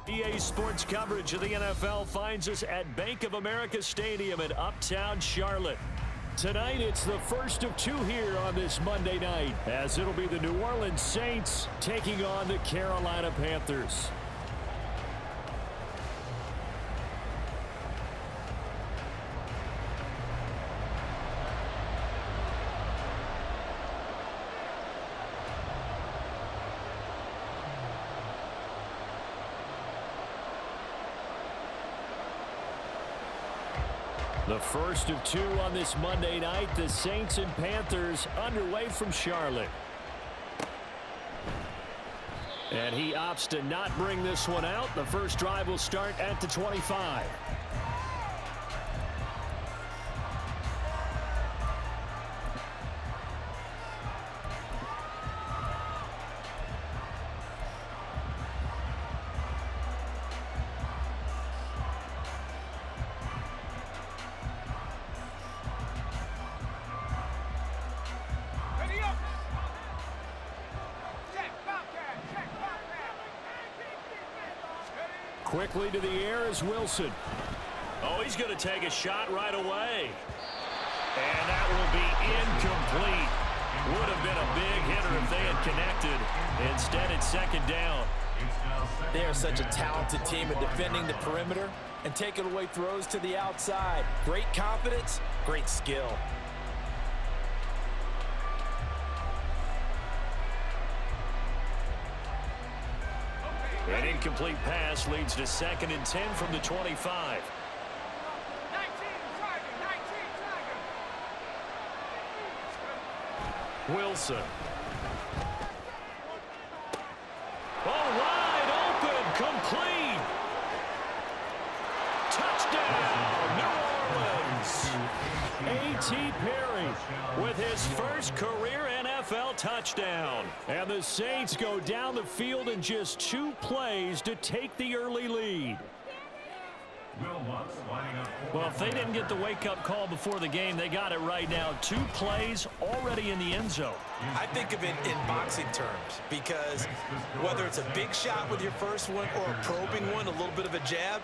EA Sports coverage of the NFL finds us at Bank of America Stadium in Uptown Charlotte. Tonight, it's the first of two here on this Monday night, as it'll be the New Orleans Saints taking on the Carolina Panthers. The first of two on this Monday night, the Saints and Panthers underway from Charlotte. And he opts to not bring this one out. The first drive will start at the 25. Quickly to the air is Wilson. Oh, he's going to take a shot right away. And that will be incomplete. Would have been a big hitter if they had connected. Instead, it's second down. They are such a talented team at defending the perimeter and taking away throws to the outside. Great confidence, great skill. An incomplete pass leads to second and 10 from the 25. Wilson. Oh, wide open, complete. Touchdown, New Orleans. A.T. Perry with his first career NFL touchdown. And the Saints go down the field in just 2 plays to take the early lead. Well, if they didn't get the wake-up call before the game, they got it right now. 2 plays already in the end zone. I think of it in boxing terms because whether it's a big shot with your first one or a probing one, a little bit of a jab,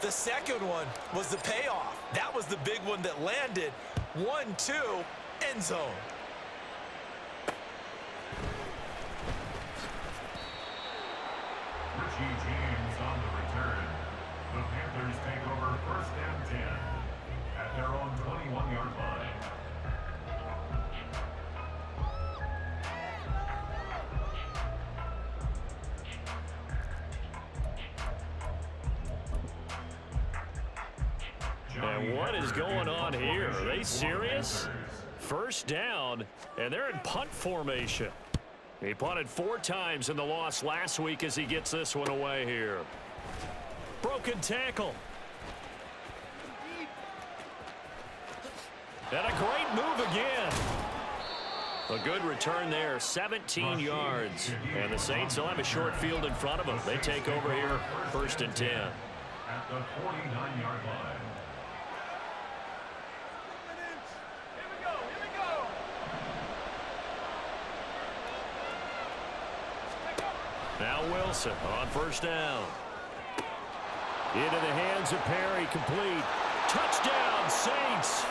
the second one was the payoff. That was the big one that landed. 1-2, end zone. James on the return. The Panthers take over first and 10 at their own 21-yard line. And what is going on here? Are they serious? First down, and they're in punt formation. He punted 4 times in the loss last week as he gets this one away here. Broken tackle. And a great move again. A good return there, 17 yards. And the Saints will have a short field in front of them. They take over here, first and 10. At the 49-yard line. Now Wilson on first down. Into the hands of Perry, complete. Touchdown, Saints.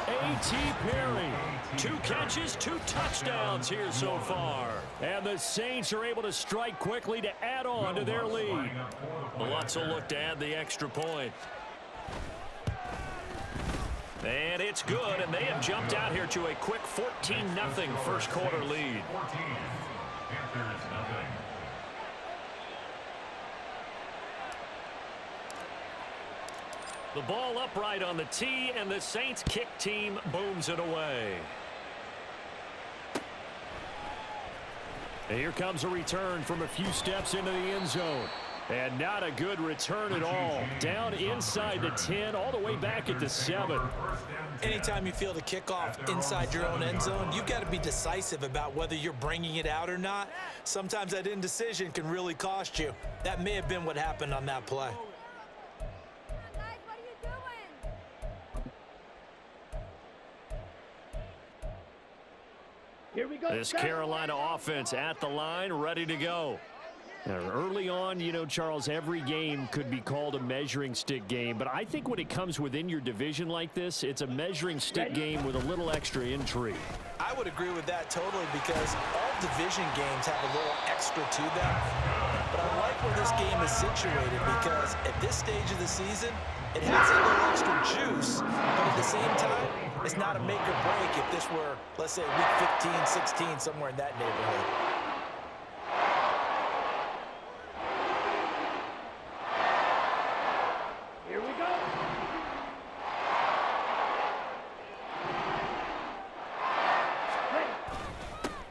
A.T. Perry. 2 catches, 2 touchdowns here so far. And the Saints are able to strike quickly to add on to their lead. Lutz will look to add the extra point. And it's good, and they have jumped out here to a quick 14-0 first quarter lead. Panthers nothing. The ball upright on the tee, and the Saints kick team booms it away. And here comes a return from a few steps into the end zone. And not a good return at all. Down inside the 10, all the way back at the 7. Anytime you feel the kickoff inside your own end zone, you've got to be decisive about whether you're bringing it out or not. Sometimes that indecision can really cost you. That may have been what happened on that play. Here we go. This Carolina offense at the line, ready to go. Early on, you know, Charles, every game could be called a measuring stick game, but I think when it comes within your division like this, it's a measuring stick game with a little extra intrigue. I would agree with that totally because all division games have a little extra to them. But I like where this game is situated because at this stage of the season, it has a little extra juice, but at the same time, it's not a make or break if this were, let's say, week 15, 16, somewhere in that neighborhood.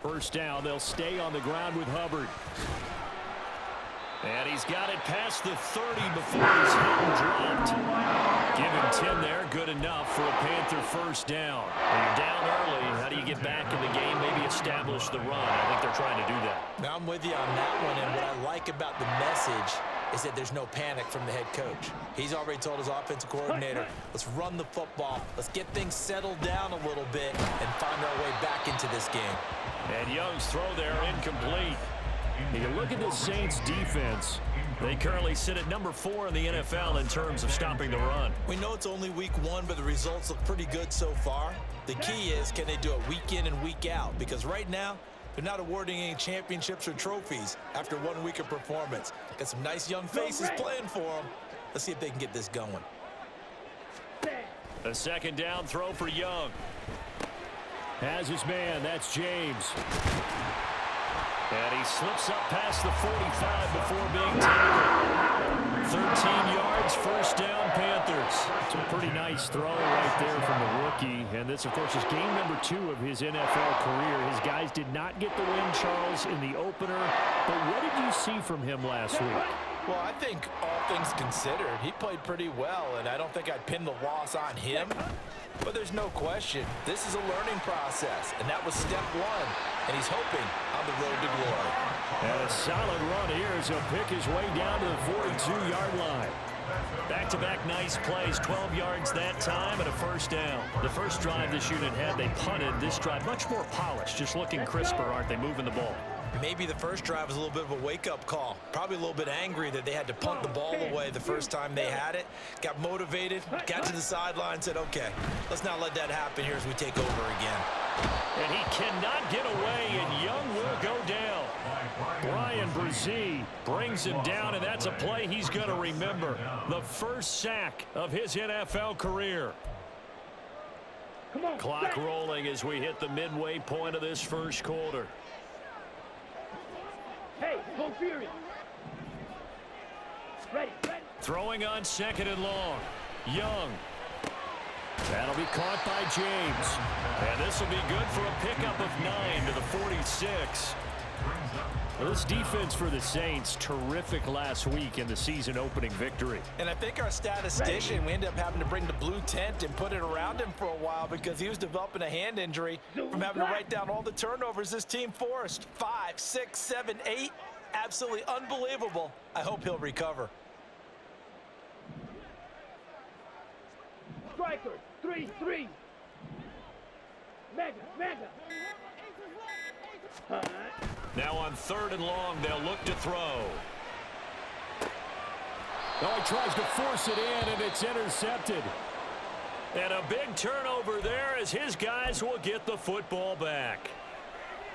First down, they'll stay on the ground with Hubbard. And he's got it past the 30 before he's hit and dropped. Give him 10 there, good enough for a Panther first down. When you're down early, how do you get back in the game, maybe establish the run? I think they're trying to do that. Now, I'm with you on that one, and what I like about the message is that there's no panic from the head coach. He's already told his offensive coordinator, let's run the football, let's get things settled down a little bit and find our way back into this game. And Young's throw there incomplete. You look at this Saints defense. They currently sit at number 4 in the NFL in terms of stopping the run. We know it's only week 1, but the results look pretty good so far. The key is, can they do it week in and week out? Because right now, they're not awarding any championships or trophies after 1 week of performance. Got some nice young faces playing for them. Let's see if they can get this going. A second down throw for Young. Has his man, that's James. And he slips up past the 45 before being tackled. 13 yards, first down, Panthers. It's a pretty nice throw right there from the rookie. And this, of course, is game number 2 of his NFL career. His guys did not get the win, Charles, in the opener. But what did you see from him last week? Well, I think all things considered, he played pretty well, and I don't think I'd pin the loss on him. But there's no question, this is a learning process, and that was step 1, and he's hoping on the road to glory. And a solid run here as he'll pick his way down to the 42-yard line. Back-to-back nice plays, 12 yards that time and a first down. The first drive this unit had, they punted. This drive much more polished, just looking crisper, aren't they, moving the ball? Maybe the first drive was a little bit of a wake-up call. Probably a little bit angry that they had to punt the ball away the first time they had it. Got motivated, got to the sideline, said, okay, let's not let that happen here as we take over again. And he cannot get away, and Young will go down. Brian Brzee brings him down, and that's a play he's going to remember. The first sack of his NFL career. Clock rolling as we hit the midway point of this first quarter. Hey, go Fury. Ready. Throwing on second and long. Young. That'll be caught by James. And this will be good for a pickup of 9 to the 46. Well, this defense for the Saints, terrific last week in the season-opening victory. And I think our statistician, we ended up having to bring the blue tent and put it around him for a while because he was developing a hand injury from having to write down all the turnovers this team forced. 5, 6, 7, 8. Absolutely unbelievable. I hope he'll recover. Striker, 3-3. Mega. Now on third and long, they'll look to throw. Oh, he tries to force it in, and it's intercepted. And a big turnover there as his guys will get the football back.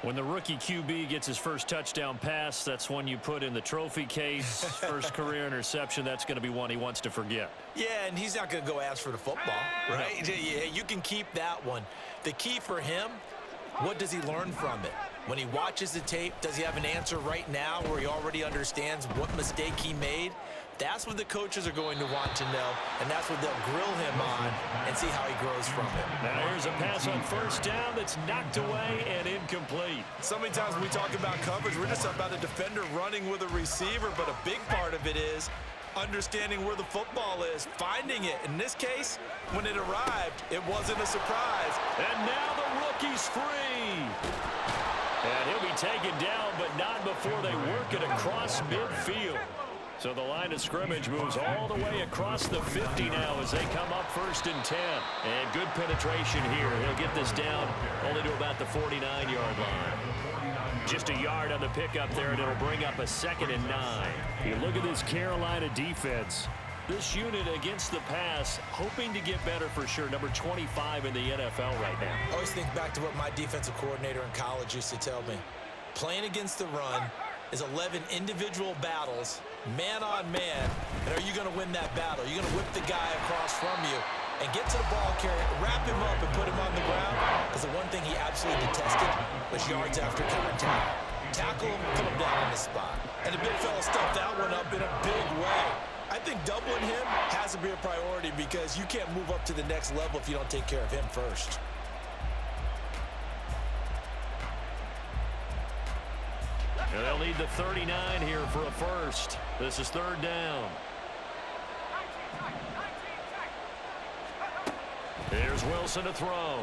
When the rookie QB gets his first touchdown pass, that's one you put in the trophy case. First career interception, that's going to be one he wants to forget. Yeah, and he's not going to go ask for the football, right? Yeah, you can keep that one. The key for him, what does he learn from it? When he watches the tape, does he have an answer right now where he already understands what mistake he made? That's what the coaches are going to want to know, and that's what they'll grill him on and see how he grows from it. Now here's a pass on first down that's knocked away and incomplete. So many times when we talk about coverage, we're just about a defender running with a receiver, but a big part of it is understanding where the football is, finding it. In this case, when it arrived, it wasn't a surprise. And now the rookie's free. And he'll be taken down, but not before they work it across midfield. So the line of scrimmage moves all the way across the 50 now as they come up first and 10. And good penetration here. He'll get this down only to about the 49-yard line. Just a yard on the pickup there, and it'll bring up a 2nd and 9. You look at this Carolina defense. This unit against the pass, hoping to get better for sure. Number 25 in the NFL right now. I always think back to what my defensive coordinator in college used to tell me. Playing against the run is 11 individual battles, man on man. And are you going to win that battle? You're going to whip the guy across from you and get to the ball carrier, wrap him up, and put him on the ground. Because the one thing he absolutely detested was yards after contact. Tackle him, put him down on the spot. And the big fella stuffed that one up in a big way. I think doubling him has to be a priority because you can't move up to the next level if you don't take care of him first. And they'll need the 39 here for a first. This is 3rd down. Here's Wilson to throw.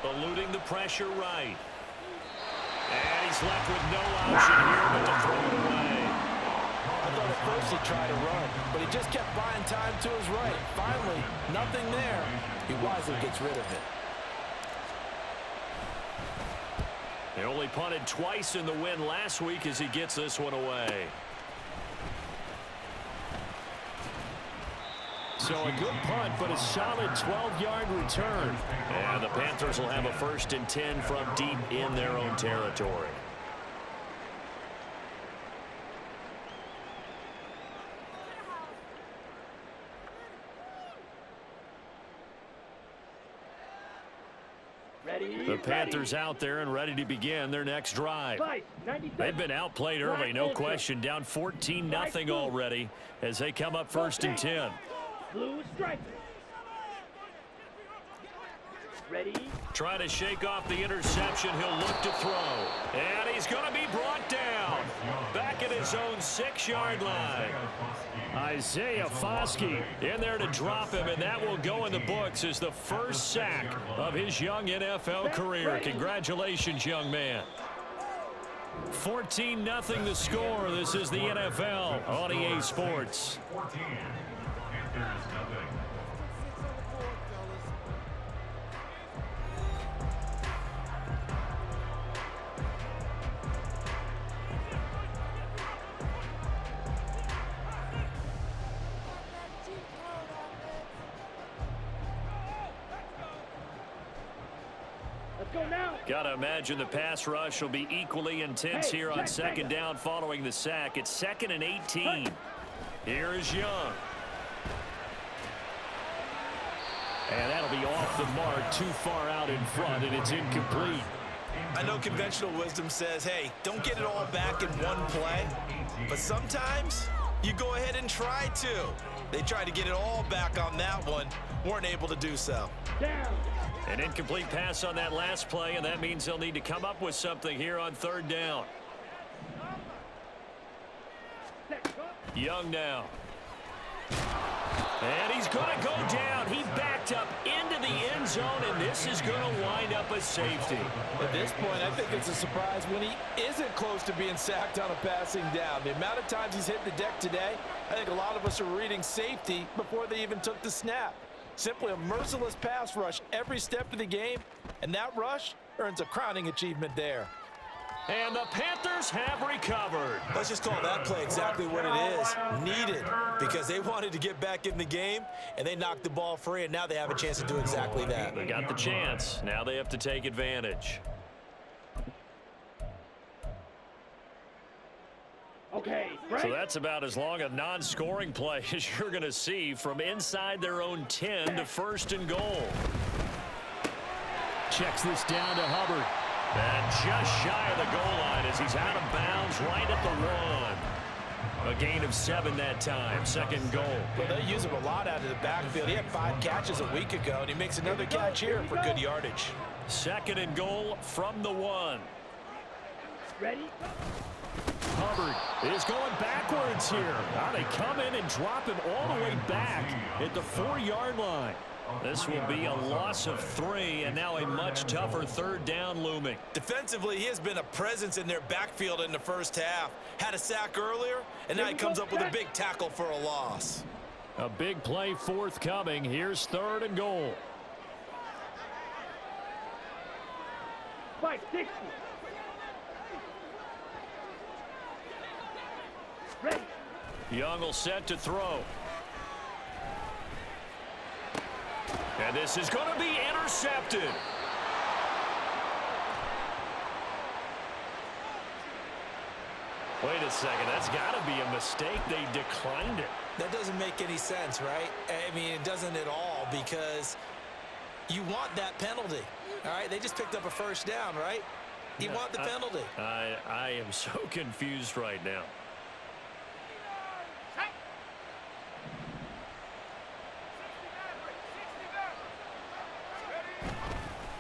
Eluding the pressure right. And he's left with no option here but to throw it away. I thought at first he tried to run, but he just kept buying time to his right. Finally, nothing there. He wisely gets rid of it. They only punted twice in the win last week as he gets this one away. So a good punt, but a solid 12-yard return. And the Panthers will have a 1st and 10 from deep in their own territory. The Panthers out there and ready to begin their next drive. They've been outplayed early, no question. Down 14-0 already as they come up 1st and 10. Blue striker. Ready. Trying to shake off the interception. He'll look to throw. And he's going to be brought down. Back at his own 6-yard line. Isaiah Foskey in there to drop him, and that will go in the books as the first sack of his young NFL career. Congratulations, young man. 14-0 the score. This is the NFL on EA Sports. 14. Panthers nothing. Let's go now. Gotta imagine the pass rush will be equally intense here on 2nd down following the sack. It's 2nd and 18. Here is Young. And that'll be off the mark, too far out in front, and it's incomplete. I know conventional wisdom says, hey, don't get it all back in one play. But sometimes you go ahead and try to. They tried to get it all back on that one. Weren't able to do so. Down. An incomplete pass on that last play, and that means they'll need to come up with something here on 3rd down. Young now. And he's going to go down. He backed up into the end zone, and this is going to wind up a safety. At this point, I think it's a surprise when he isn't close to being sacked on a passing down. The amount of times he's hit the deck today, I think a lot of us are reading safety before they even took the snap. Simply a merciless pass rush every step of the game, and that rush earns a crowning achievement there. And the Panthers have recovered. Let's just call that play exactly what it is. Needed, because they wanted to get back in the game, and they knocked the ball free, and now they have a chance to do exactly that. They got the chance. Now they have to take advantage. Okay, So that's about as long a non-scoring play as you're going to see from inside their own 10 to 1st and goal. Checks this down to Hubbard. And just shy of the goal line as he's out of bounds right at the 1. A gain of 7 that time. 2nd goal. Well, they use him a lot out of the backfield. He had 5 catches a week ago, and he makes another catch here for good yardage. 2nd and goal from the 1. Ready. Hubbard is going backwards here. Now they come in and drop him all the way back at the 4-yard line. This will be a loss of 3, and now a much tougher 3rd down looming. Defensively, he has been a presence in their backfield in the first half. Had a sack earlier, and now he comes up with a big tackle for a loss. A big play forthcoming. Here's 3rd and goal. 560. Ready. Young will set to throw. And this is going to be intercepted. Wait a second, that's got to be a mistake. They declined it. That doesn't make any sense, right? I mean, it doesn't at all, because you want that penalty. All right, they just picked up a first down, right? You want the penalty. I am so confused right now.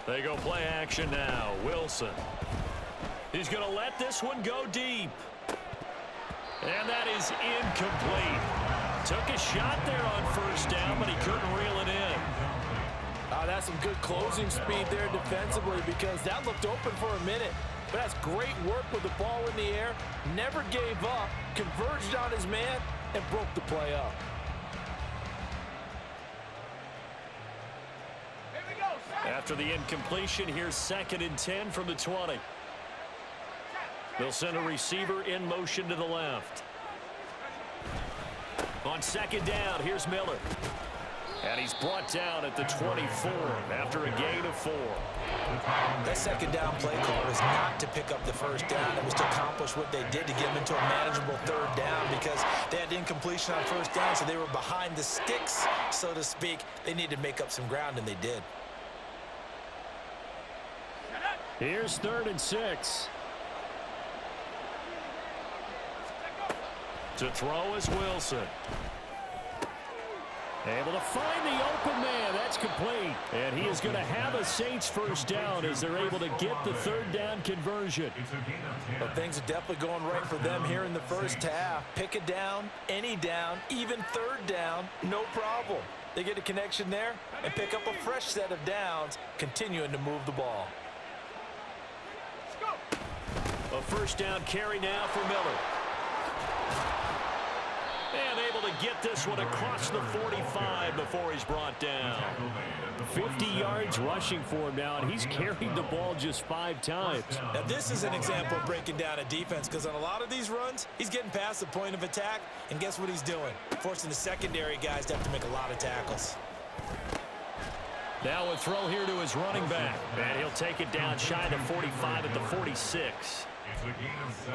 They go play action now. Wilson. He's going to let this one go deep. And that is incomplete. Took a shot there on first down, but he couldn't reel it in. That's some good closing speed there defensively, because that looked open for a minute. But that's great work with the ball in the air. Never gave up, converged on his man, and broke the play up. After the incompletion, here's 2nd and 10 from the 20. They'll send a receiver in motion to the left. On 2nd down, here's Miller. And he's brought down at the 24 after a gain of 4. That 2nd down play call was not to pick up the first down. It was to accomplish what they did, to get them into a manageable 3rd down, because they had incompletion on first down, so they were behind the sticks, so to speak. They needed to make up some ground, and they did. Here's 3rd and 6. To throw is Wilson. Able to find the open man. That's complete. And he is going to have a Saints first down as they're able to get the 3rd down conversion. Well, things are definitely going right for them here in the first half. Pick a down, any down, even 3rd down, no problem. They get a connection there and pick up a fresh set of downs, continuing to move the ball. A first down carry now for Miller. And able to get this one across the 45 before he's brought down. 50 yards rushing for him now, and he's carried the ball just 5 times. Now, this is an example of breaking down a defense, because on a lot of these runs, he's getting past the point of attack, and guess what he's doing? Forcing the secondary guys to have to make a lot of tackles. Now a throw here to his running back, and he'll take it down shy of the 45 at the 46.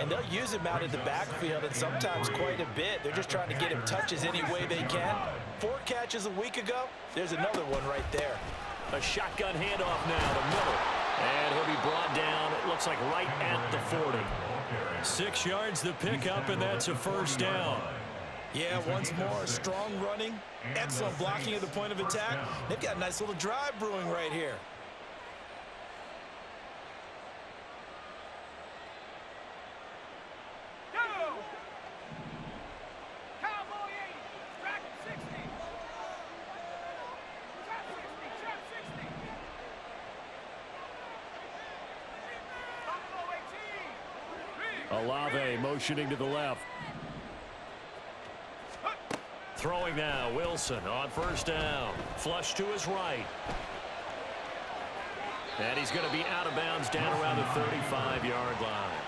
And they'll use him out in the backfield, and sometimes quite a bit. They're just trying to get him touches any way they can. 4 catches a week ago. There's another one right there. A shotgun handoff now to Miller. And he'll be brought down, it looks like right at the 40. 6 yards the pickup, and that's a first down. Yeah, once more, strong running, excellent blocking at the point of attack. They've got a nice little drive brewing right here. Olave motioning to the left. Throwing now, Wilson on first down. Flush to his right. And he's going to be out of bounds down around the 35-yard line.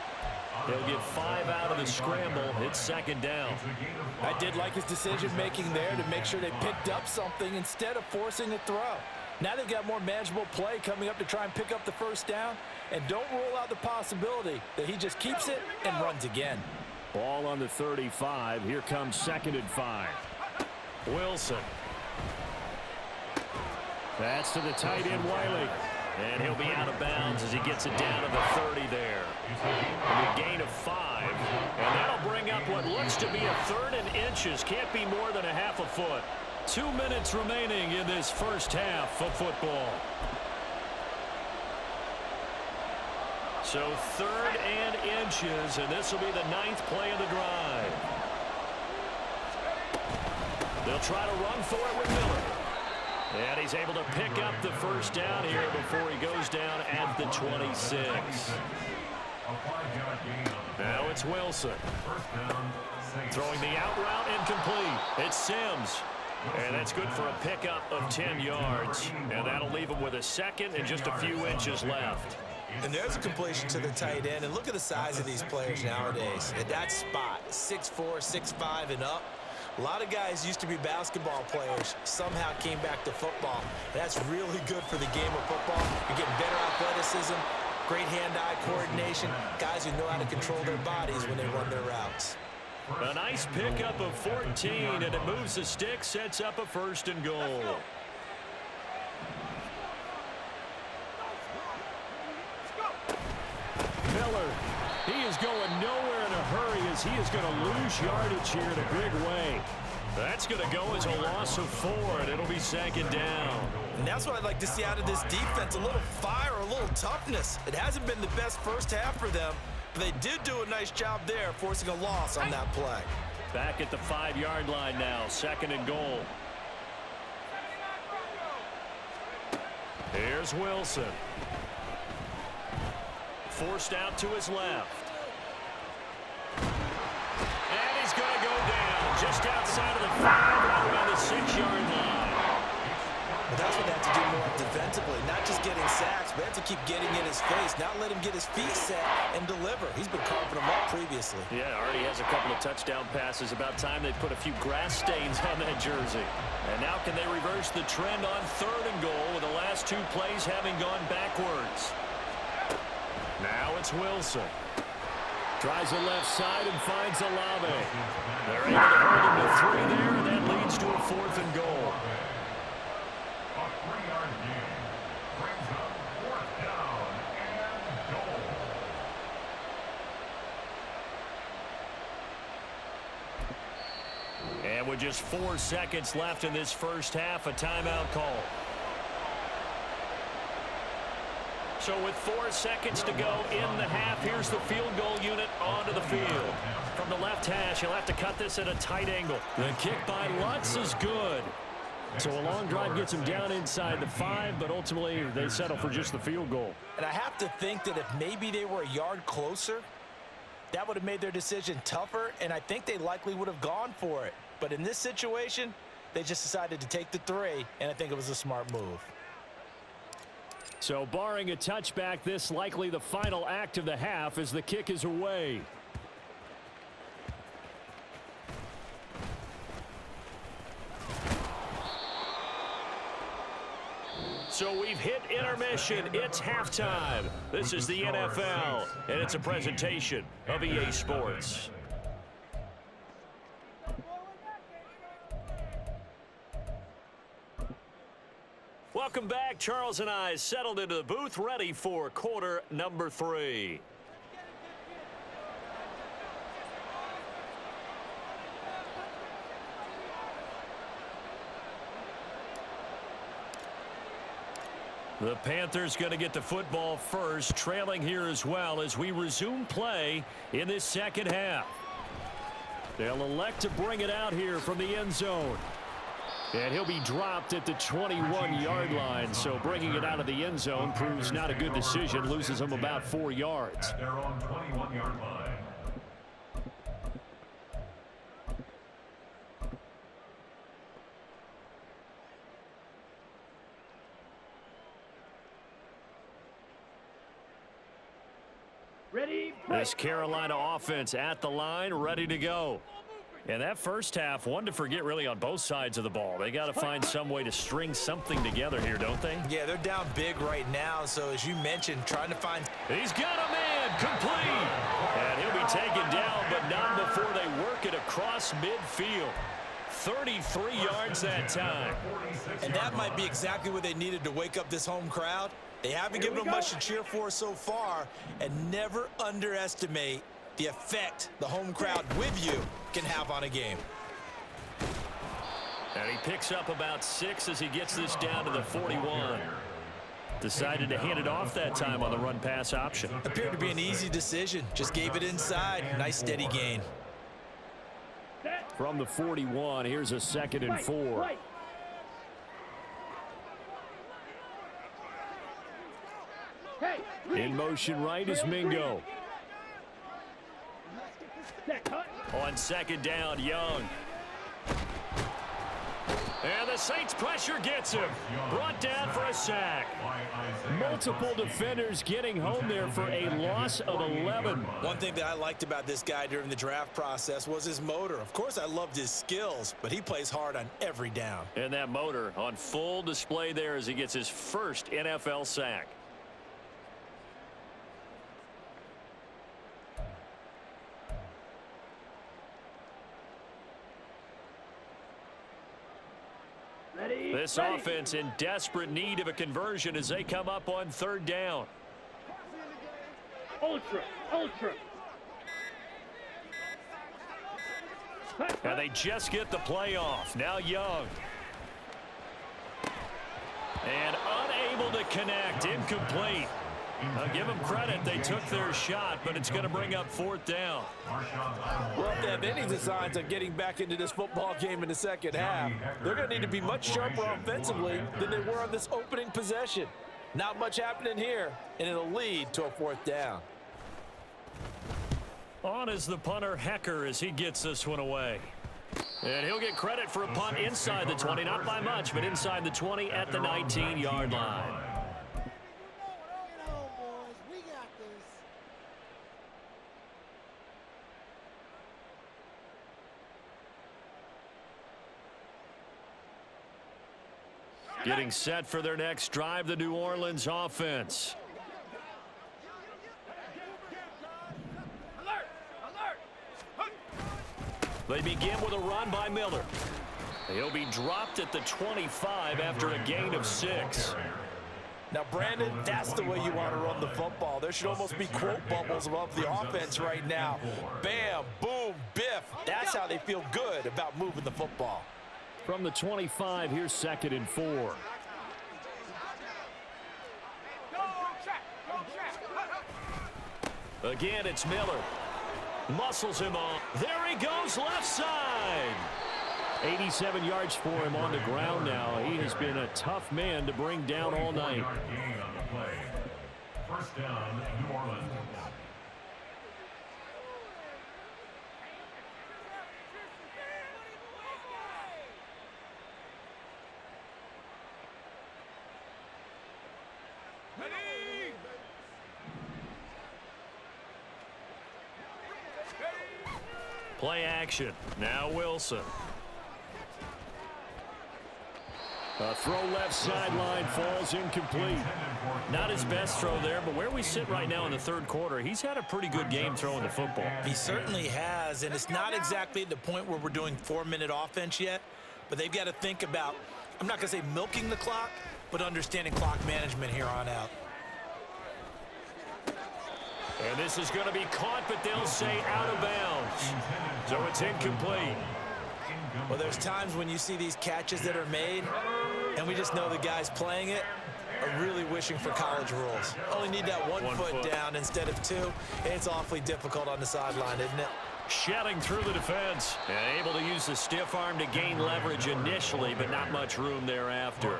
He'll get 5 out of the scramble. It's 2nd down. I did like his decision-making there to make sure they picked up something instead of forcing a throw. Now they've got more manageable play coming up to try and pick up the first down, and don't rule out the possibility that he just keeps it and runs again. Ball on the 35. Here comes 2nd and 5. Wilson. That's to the tight end, Wiley. And he'll be out of bounds as he gets it down to the 30 there. A gain of 5. And that'll bring up what looks to be a 3rd and inches. Can't be more than a half a foot. 2 minutes remaining in this first half of football. So 3rd and inches, and this will be the 9th play of the drive. They'll try to run for it with Miller. And he's able to pick up the first down here before he goes down at the 26. Now it's Wilson. Throwing the out route incomplete. It's Sims. And that's good for a pickup of 10 yards. And that'll leave him with a 2nd and just a few inches left. And there's a completion to the tight end. And look at the size of these players nowadays. At that spot, 6'4", 6'5", and up. A lot of guys used to be basketball players, somehow came back to football. That's really good for the game of football. You're getting better athleticism, great hand-eye coordination, guys who know how to control their bodies when they run their routes. A nice pickup of 14, and it moves the stick, sets up a 1st and goal. Miller, he is going nowhere in a hurry as he is going to lose yardage here in a big way. That's going to go as a loss of 4, and it'll be 2nd down. And that's what I'd like to see out of this defense, a little fire, a little toughness. It hasn't been the best first half for them, but they did do a nice job there, forcing a loss on that play. Back at the 5-yard line now, 2nd and goal. Here's Wilson. Forced out to his left. And he's going to go down just outside of the 5, right around the 6-yard line. But that's what they have to do more defensively, not just getting sacks, but have to keep getting in his face, not let him get his feet set and deliver. He's been carving them up previously. Yeah, already has a couple of touchdown passes. About time they put a few grass stains on that jersey. And now can they reverse the trend on 3rd and goal with the last 2 plays having gone backwards? Now it's Wilson. Tries the left side and finds Olave. They're able to hold him to 3 there, and that leads to a 4th and goal. A 3-yard gain brings up 4th down and goal. And with just 4 seconds left in this first half, a timeout call. So with 4 seconds to go in the half, here's the field goal unit onto the field. From the left hash, he'll have to cut this at a tight angle. The kick by Lutz is good. So a long drive gets him down inside the 5, but ultimately they settle for just the field goal. And I have to think that if maybe they were a yard closer, that would have made their decision tougher, and I think they likely would have gone for it. But in this situation, they just decided to take the 3, and I think it was a smart move. So barring a touchback, this likely the final act of the half as the kick is away. So we've hit intermission. It's halftime. This is the NFL, and it's a presentation of EA Sports. Welcome back. Charles and I settled into the booth, ready for quarter number 3. The Panthers going to get the football first, trailing here as well as we resume play in this second half. They'll elect to bring it out here from the end zone. And he'll be dropped at the 21-yard line, so bringing it out of the end zone proves not a good decision, loses him about 4 yards. At their own 21-yard line. Ready? This Carolina offense at the line, ready to go. And that first half, one to forget really on both sides of the ball. They got to find some way to string something together here, don't they? Yeah, they're down big right now, so as you mentioned, trying to find... He's got a man, complete. And he'll be taken down, but not before they work it across midfield. 33 yards that time. And that might be exactly what they needed to wake up this home crowd. They haven't given them much to cheer for so far, and never underestimate the effect the home crowd with you can have on a game. And he picks up about 6 as he gets this down to the 41. Decided to hand it off that time on the run-pass option. Appeared to be an easy decision. Just gave it inside. Nice steady gain. From the 41, here's a 2nd and 4. In motion right is Mingo. On 2nd down, Young. And the Saints pressure gets him. Brought down for a sack. Multiple defenders getting home there for a loss of 11. One thing that I liked about this guy during the draft process was his motor. Of course, I loved his skills, but he plays hard on every down. And that motor on full display there as he gets his first NFL sack. This offense in desperate need of a conversion as they come up on third down. Ultra. And they just get the play off. Now Young. And unable to connect. Incomplete. I'll give them credit. They took their shot, but it's going to bring up fourth down. Well, if they have any designs on getting back into this football game in the second half, they're going to need to be much sharper offensively than they were on this opening possession. Not much happening here, and it'll lead to a fourth down. On is the punter, Hecker, as he gets this one away. And he'll get credit for a punt inside the 20, not by much, but inside the 20 at the 19-yard line. Getting set for their next drive, the New Orleans offense. They begin with a run by Miller. He'll be dropped at the 25 after a gain of 6. Now, Brandon, that's the way you want to run the football. There should almost be quote bubbles above the offense right now. Bam, boom, biff. That's how they feel good about moving the football. From the 25, here's 2nd and 4. Again, it's Miller. Muscles him on. There he goes, left side. 87 yards for him on the ground now. He has been a tough man to bring down all night. First down, New Orleans. Play action. Now Wilson. A throw left sideline falls incomplete. Not his best throw there, but where we sit right now in the third quarter, he's had a pretty good game throwing the football. He certainly has, and it's not exactly at the point where we're doing 4-minute offense yet, but they've got to think about, I'm not going to say milking the clock, but understanding clock management here on out. And this is going to be caught, but they'll say out of bounds. So it's incomplete. Well, there's times when you see these catches that are made, and we just know the guys playing it are really wishing for college rules. Only need that one foot down instead of 2. It's awfully difficult on the sideline, isn't it? Shedding through the defense. And able to use the stiff arm to gain leverage initially, but not much room thereafter.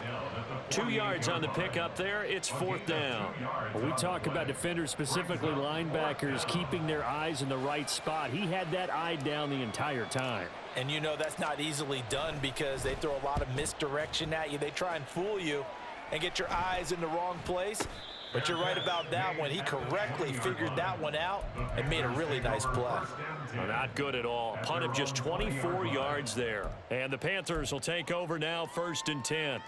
2 yards on the pickup there. It's fourth down. Well, we talk about defenders, specifically linebackers, keeping their eyes in the right spot. He had that eye down the entire time. And you know that's not easily done because they throw a lot of misdirection at you. They try and fool you and get your eyes in the wrong place. But you're right about that one. He correctly figured that one out and made a really nice play. Well, not good at all. Punt of just 24 yards there. And the Panthers will take over now, 1st and 10.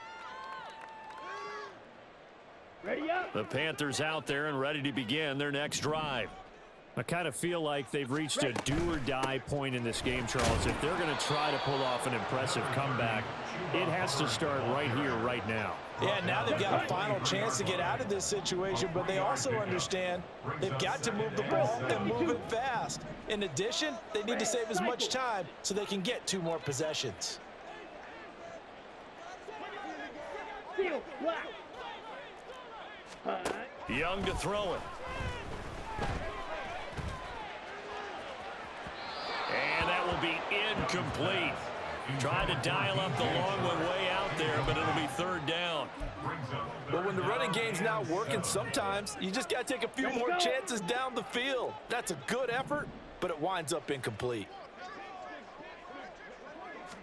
Ready up. The Panthers out there and ready to begin their next drive. I kind of feel like they've reached a do-or-die point in this game, Charles. If they're going to try to pull off an impressive comeback, it has to start right here, right now. Yeah, now they've got a final chance to get out of this situation, but they also understand they've got to move the ball and move it fast. In addition, they need to save as much time so they can get 2 more possessions. Young to throw it. And that will be incomplete. Trying to dial up the long one way out there, but it'll be 3rd down. But when the running game's not working, sometimes you just got to take a few more chances down the field. That's a good effort, but it winds up incomplete.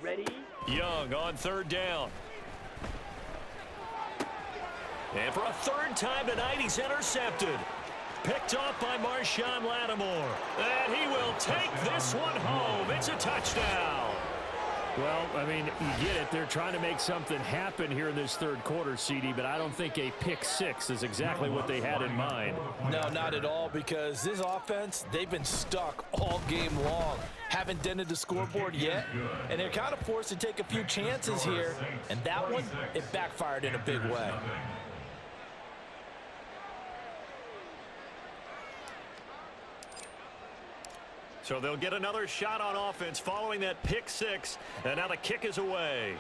Ready, Young on third down. And for a third time tonight, he's intercepted. Picked off by Marshawn Lattimore. And he will take this one home. It's a touchdown. Well, I mean, you get it. They're trying to make something happen here in this third quarter, CD, but I don't think a pick six is exactly what they had in mind. No, not at all, because this offense, they've been stuck all game long. Haven't dented the scoreboard yet, and they're kind of forced to take a few chances here, and that one, it backfired in a big way. So they'll get another shot on offense following that pick six. And now the kick is away.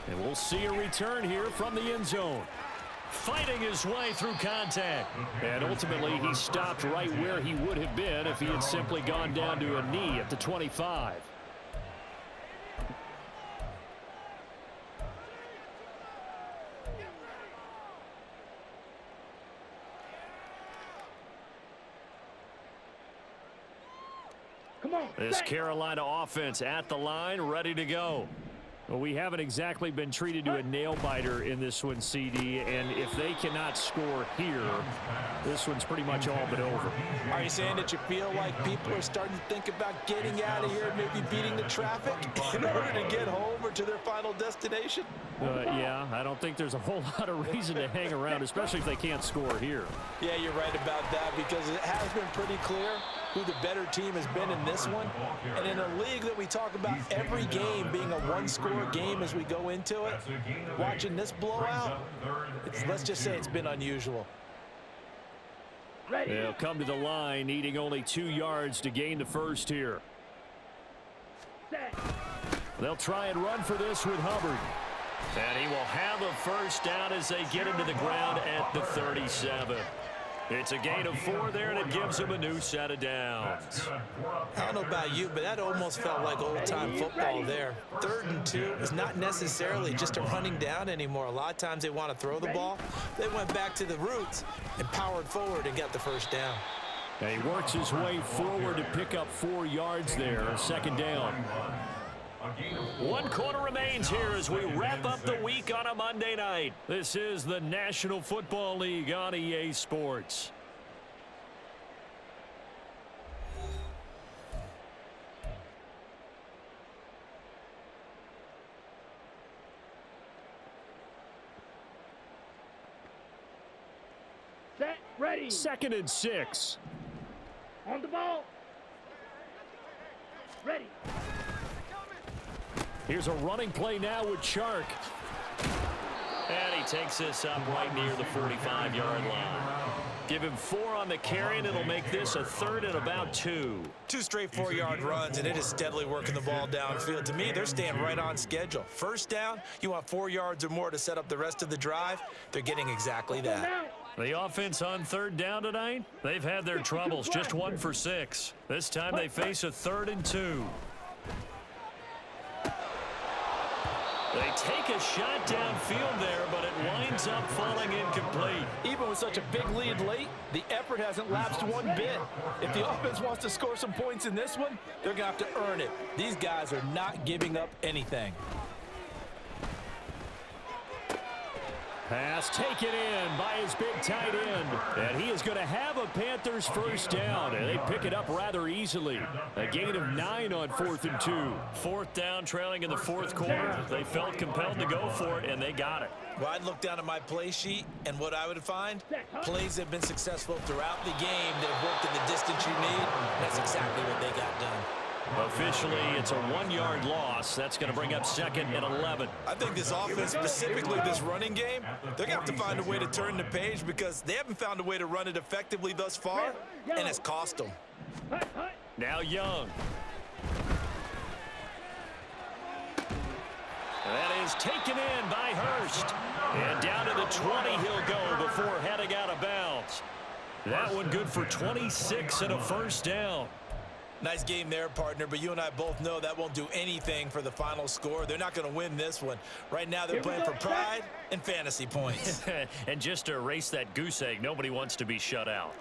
And we'll see a return here from the end zone. Fighting his way through contact. And ultimately, he stopped right where he would have been if he had simply gone down to a knee at the 25. This Carolina offense at the line, ready to go. Well, we haven't exactly been treated to a nail-biter in this one, CD, and if they cannot score here, this one's pretty much all but over. Are you saying that you feel like people are starting to think about getting out of here, maybe beating the traffic in order to get home or to their final destination? Yeah, I don't think there's a whole lot of reason to hang around, especially if they can't score here. Yeah, you're right about that, because it has been pretty clear who the better team has been in this one. And in a league that we talk about every game being a one-score game as we go into it, watching this blowout, let's just say it's been unusual. They'll come to the line, needing only 2 yards to gain the first here. They'll try and run for this with Hubbard. And he will have a first down as they get him to the ground at the 37. It's a gain of 4 there, and it gives him a new set of downs. I don't know about you, but that almost felt like old-time football there. 3rd and 2 is not necessarily just a running down anymore. A lot of times they want to throw the ball. They went back to the roots and powered forward and got the first down. And he works his way forward to pick up 4 yards there, second down. 1 quarter remains here as we wrap up the week on a Monday night. This is the National Football League on EA Sports. Set, ready. 2nd and 6. On the ball. Ready. Here's a running play now with Chark. And he takes this up right near the 45-yard line. Give him 4 on the carry, and it'll make this a 3rd and about 2. 2 straight 4-yard runs, and it is steadily working the ball downfield. To me, they're staying right on schedule. First down, you want 4 yards or more to set up the rest of the drive. They're getting exactly that. The offense on 3rd down tonight, they've had their troubles, just 1 for 6. This time they face a 3rd and 2. They take a shot downfield there, but it winds up falling incomplete. Even with such a big lead late, the effort hasn't lapsed one bit. If the offense wants to score some points in this one, they're going to have to earn it. These guys are not giving up anything. Pass taken in by his big tight end. And he is going to have a Panthers first down. And they pick it up rather easily. A gain of 9 on 4th and 2. 4th down, trailing in the 4th quarter. They felt compelled to go for it, and they got it. Well, I'd look down at my play sheet, and what I would find, plays that have been successful throughout the game that have worked in the distance you need. That's exactly what they got done. Officially, it's a 1-yard loss. That's going to bring up 2nd and 11. I think this offense, specifically this running game, they're going to have to find a way to turn the page because they haven't found a way to run it effectively thus far, and it's cost them. Now Young. That is taken in by Hurst. And down to the 20 he'll go before heading out of bounds. That one good for 26 and a first down. Nice game there, partner, but you and I both know that won't do anything for the final score. They're not going to win this one. Right now, they're playing for pride and fantasy points. And just to erase that goose egg, nobody wants to be shut out.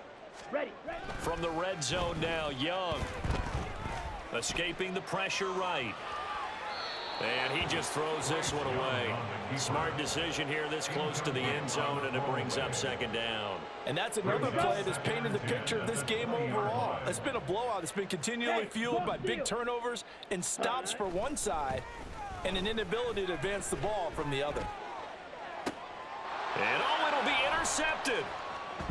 Ready. From the red zone now, Young. Escaping the pressure right. And he just throws this one away. Smart decision here this close to the end zone, and it brings up second down. And that's another play that's painted the picture of this game overall. It's been a blowout. It's been continually fueled by big turnovers and stops for one side and an inability to advance the ball from the other. And oh, it'll be intercepted.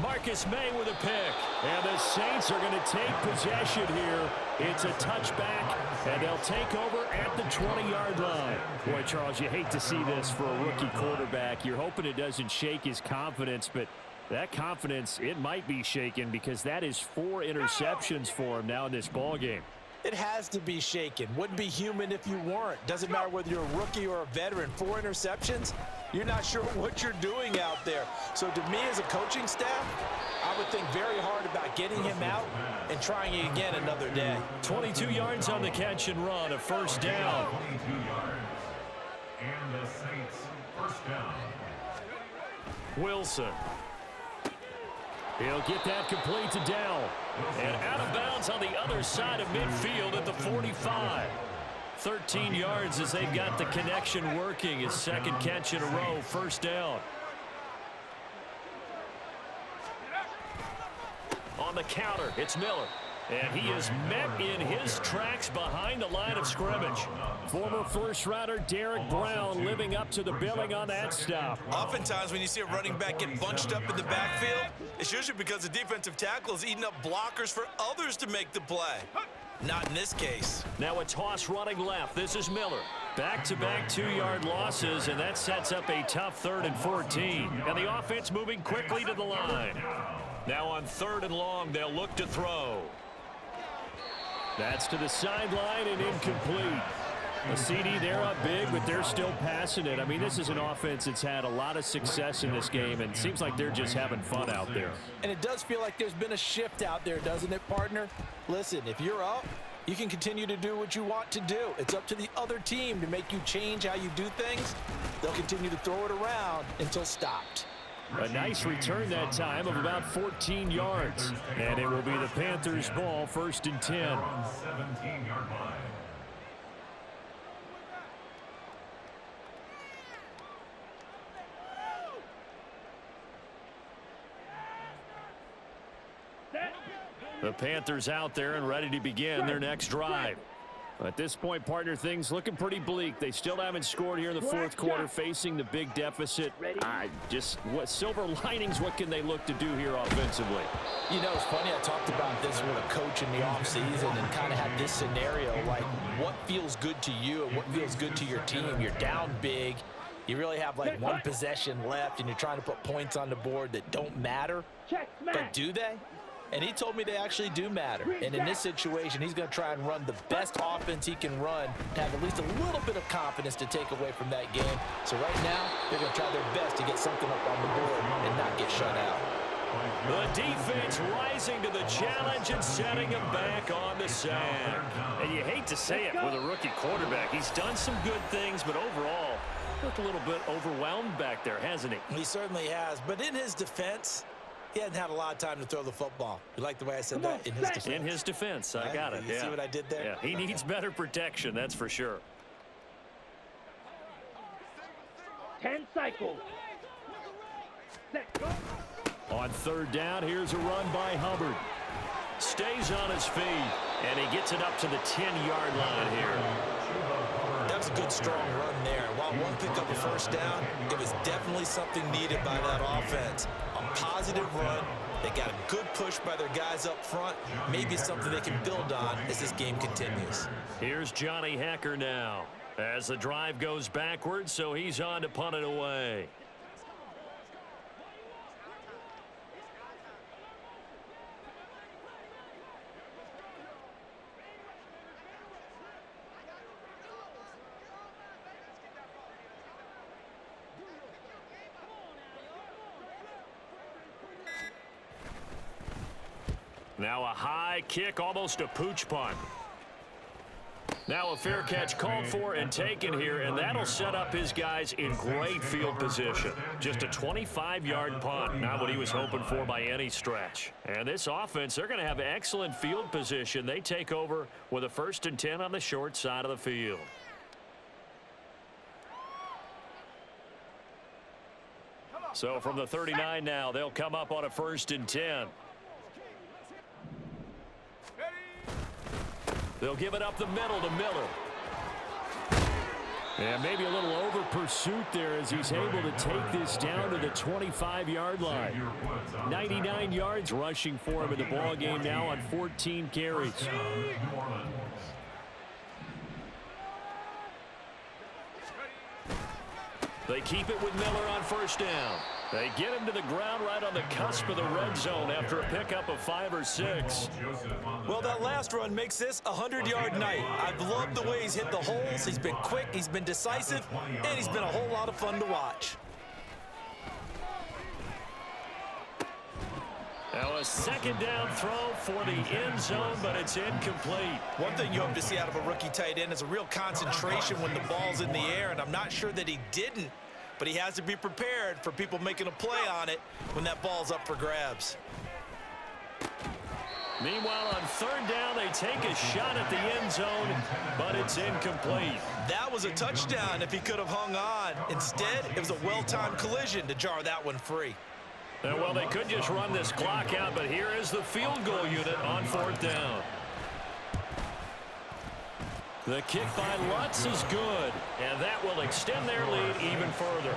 Marcus May with a pick. And the Saints are going to take possession here. It's a touchback, and they'll take over at the 20-yard line. Boy, Charles, you hate to see this for a rookie quarterback. You're hoping it doesn't shake his confidence, but that confidence, it might be shaken because that is 4 interceptions for him now in this ballgame. It has to be shaken. Wouldn't be human if you weren't. Doesn't matter whether you're a rookie or a veteran. 4 interceptions, you're not sure what you're doing out there. So to me as a coaching staff, I would think very hard about getting him out and trying it again another day. 22 yards on the catch and run, a first down. 22 yards. And the Saints first down. Wilson. He'll get that complete to Dell. And out of bounds on the other side of midfield at the 45. 13 yards as they've got the connection working. His second catch in a row, first down. On the counter, it's Miller. And he is met in his tracks behind the line of scrimmage. Former first-rounder Derek Brown living up to the billing on that stop. Oftentimes when you see a running back get bunched up in the backfield, it's usually because the defensive tackle is eating up blockers for others to make the play. Not in this case. Now a toss running left. This is Miller. Back-to-back 2-yard losses, and that sets up a tough 3rd and 14. And the offense moving quickly to the line. Now on 3rd and long, they'll look to throw. That's to the sideline and incomplete. A CD, they're up big, but they're still passing it. I mean, this is an offense that's had a lot of success in this game, and it seems like they're just having fun out there. And it does feel like there's been a shift out there, doesn't it, partner? Listen, if you're up, you can continue to do what you want to do. It's up to the other team to make you change how you do things. They'll continue to throw it around until stopped. A nice return that time of about 14 yards. And it will be the Panthers' ball, 1st and 10. 17-yard line. The Panthers out there and ready to begin their next drive. At this point, partner, things looking pretty bleak. They still haven't scored here in the 4th quarter, facing the big deficit. What silver linings, what can they look to do here offensively? You know, it's funny, I talked about this with a coach in the offseason and kind of had this scenario, like what feels good to you and what feels good to your team. You're down big. You really have like 1 possession left, and you're trying to put points on the board that don't matter. But do they? And he told me they actually do matter. And in this situation, he's going to try and run the best offense he can run to have at least a little bit of confidence to take away from that game. So right now, they're going to try their best to get something up on the board and not get shut out. The defense rising to the challenge and setting him back on the sand. And you hate to say it with a rookie quarterback. He's done some good things, but overall, looked a little bit overwhelmed back there, hasn't he? He certainly has. But in his defense, he hasn't had a lot of time to throw the football. You like the way I said that? In his defense. In his defense, I got it. You see what I did there? Yeah, he needs better protection, that's for sure. 10 cycles. Set, go. On 3rd down, here's a run by Hubbard. Stays on his feet, and he gets it up to the 10-yard line here. That was a good, strong run there. While one picked up a first down, it was definitely something needed by that offense. A positive run. They got a good push by their guys up front. Maybe something they can build on as this game continues. Here's Johnny Hecker now as the drive goes backwards, so he's on to punt it away. Now a high kick, almost a pooch punt. Now a fair catch called for and taken here, and that'll set up his guys in great field position. Just a 25-yard punt, not what he was hoping for by any stretch. And this offense, they're going to have excellent field position. They take over with a 1st and 10 on the short side of the field. So from the 39 now, they'll come up on a 1st and 10. They'll give it up the middle to Miller. And maybe a little over pursuit there as he's able to take this down to the 25-yard line. 99 yards rushing for him in the ball game now on 14 carries. They keep it with Miller on 1st down. They get him to the ground right on the cusp of the red zone after a pickup of 5 or 6. Well, that last run makes this a 100-yard night. I've loved the way he's hit the holes. He's been quick, he's been decisive, and he's been a whole lot of fun to watch. Now a 2nd down throw for the end zone, but it's incomplete. One thing you hope to see out of a rookie tight end is a real concentration when the ball's in the air, and I'm not sure that he didn't, but he has to be prepared for people making a play on it when that ball's up for grabs. Meanwhile, on 3rd down, they take a shot at the end zone, but it's incomplete. That was a touchdown if he could have hung on. Instead, it was a well-timed collision to jar that one free. And well, they could just run this clock out, but here is the field goal unit on 4th down. The kick by Lutz is good, and that will extend their lead even further.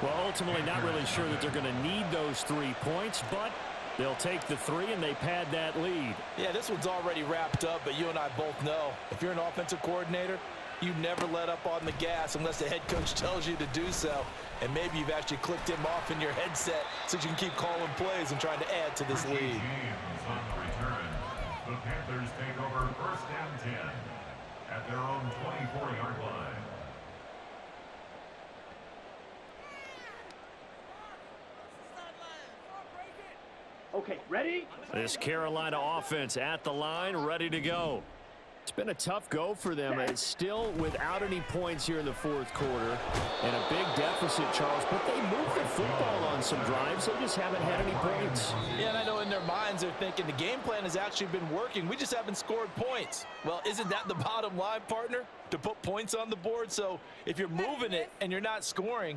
Well, ultimately, not really sure that they're going to need those 3 points, but they'll take the 3 and they pad that lead. Yeah, this one's already wrapped up, but you and I both know if you're an offensive coordinator, you never let up on the gas unless the head coach tells you to do so. And maybe you've actually clicked him off in your headset so you can keep calling plays and trying to add to this lead. On the return, the Panthers take over 1st and 10 at their own 24-yard line. Okay, ready? This Carolina offense at the line, ready to go. It's been a tough go for them. It's still without any points here in the 4th quarter and a big deficit, Charles, but they moved the football on some drives. They just haven't had any points. Yeah, and I know in their minds they're thinking the game plan has actually been working. We just haven't scored points. Well, isn't that the bottom line, partner? To put points on the board? So if you're moving it and you're not scoring,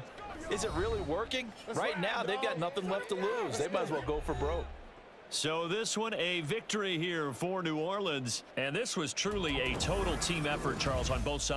is it really working? Right now, they've got nothing left to lose. They might as well go for broke. So this one, a victory here for New Orleans. And this was truly a total team effort, Charles, on both sides.